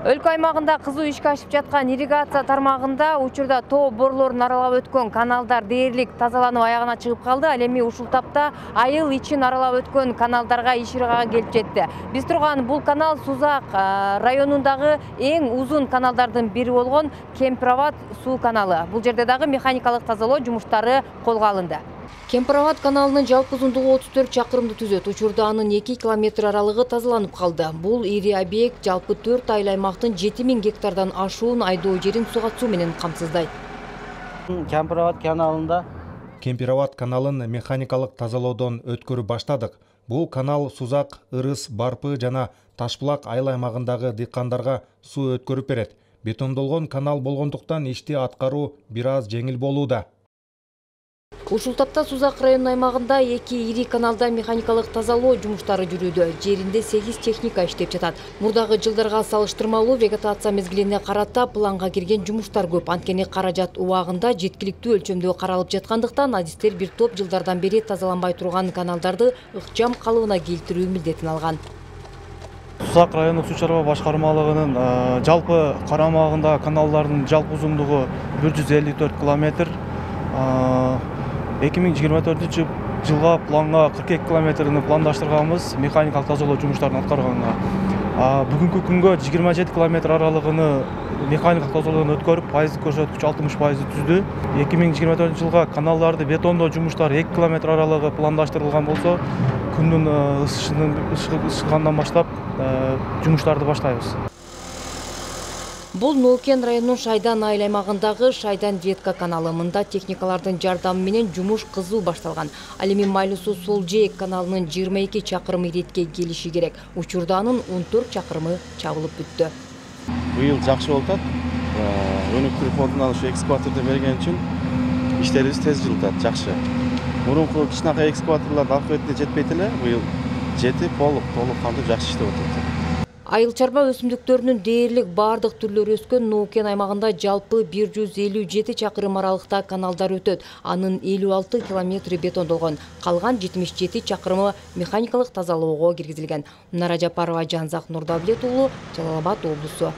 Өлкө аймагында кызуу ишке ашып жаткан ирригация тармагында учурда тоо борлорун аралап өткөн каналдар дээрлик тазаланып аягына чыгып калды. Ал эми ушул тапта айыл ичин аралап өткөн каналдарга иш ыргага келип жетти. Биз турган бул канал Сузак районундагы эң узун каналдардын бири болгон Кемпироват суу каналы. Бул жерде дагы механикалык тазалоо жумуштары колго алынды. Кемпироват каналынын жалпы узундугу 34 чакырымды түзөт. Учурда анын 2 километр аралыгы тазаланып калды. Бул ири объект жалпы 4 айыл аймактын 7000 гектардан ашуун айдоо жерин суга суу менен камсыздайт. Кемпироват каналын механикалык тазалоодон өткөрүп баштадык. Бул канал Сузак, Ырыс, Барпы жана Ташбулак айыл аймагындагы дыйкандарга суу өткөрүп берет. Бетондолгон канал болгондуктан ишти аткаруу бир аз жеңил болууда. Ушул тапта Сузак районунун аймагында 2 ири каналда механикалык тазалоо жумуштары жүрүүдө. Жеринде 8 техника иштеп жатат. Мурдагы жылдарга салыштырмалуу вегетация мезгилине карата планга кирген жумуштар көп. Анткени каражат убагында жеткиликтүү өлчөмдө каралып жаткандыктан адистер бир топ жылдардан бери тазаланбай турган каналдарды ыкчам калыбына келтирүү милдетин алган. Сузак райондук суу чарба башкармалыгынын жалпы карамагында каналдардын жалпы узундугу 154 километр. 2024 жылга планга 42 километрни пландаштырганбыз механикалык тазалоо жумуштарын аткарганга. Бүгүнкү күнгө 27 километр аралыгыны механикалык тазалоодон өткөрүп, пайыздык көрсөткүч 60% түздү. 2024 жылга каналдарды бетондоо жумуштары 2 километр аралыгы пландаштырылган болсо, күндүн ысыгандан баштап жумуштарды баштайбыз. Бул Ноокен районунун Шайдан айыл аймагындагы Шайдан ветка каналы. Мында техникалардын жардамы менен жумуш кызуу башталган. Ал эми Майлуу Сол Жээк каналынын 22 чакырым иретке келиши керек. Учурда анын 14 чакырымы чабылып бүттү. Быйыл жакшы болуп атат. Өнүктүрүү фондунан ушу экскаваторду берген үчүн иштерибиз тез жылдат, жакшы. Мурунку кичинакай экскаваторлордун акыбетине жетпейт эле, быйыл жетип толук кантип жакшы иштеп атат. Айыл чарба өсүмдүктөрүнүн дээрлик бардык түрлөрү өскөн Ноокен аймагында жалпы 157 чакырым аралыкта каналдар өтөт. Анын 56 километри бетондолгон. Калган 77 чакырымы механикалык тазалоого киргизилген. Нара Жапарова, Жанзак Нурдавлет уулу, Жалал Абад облусу.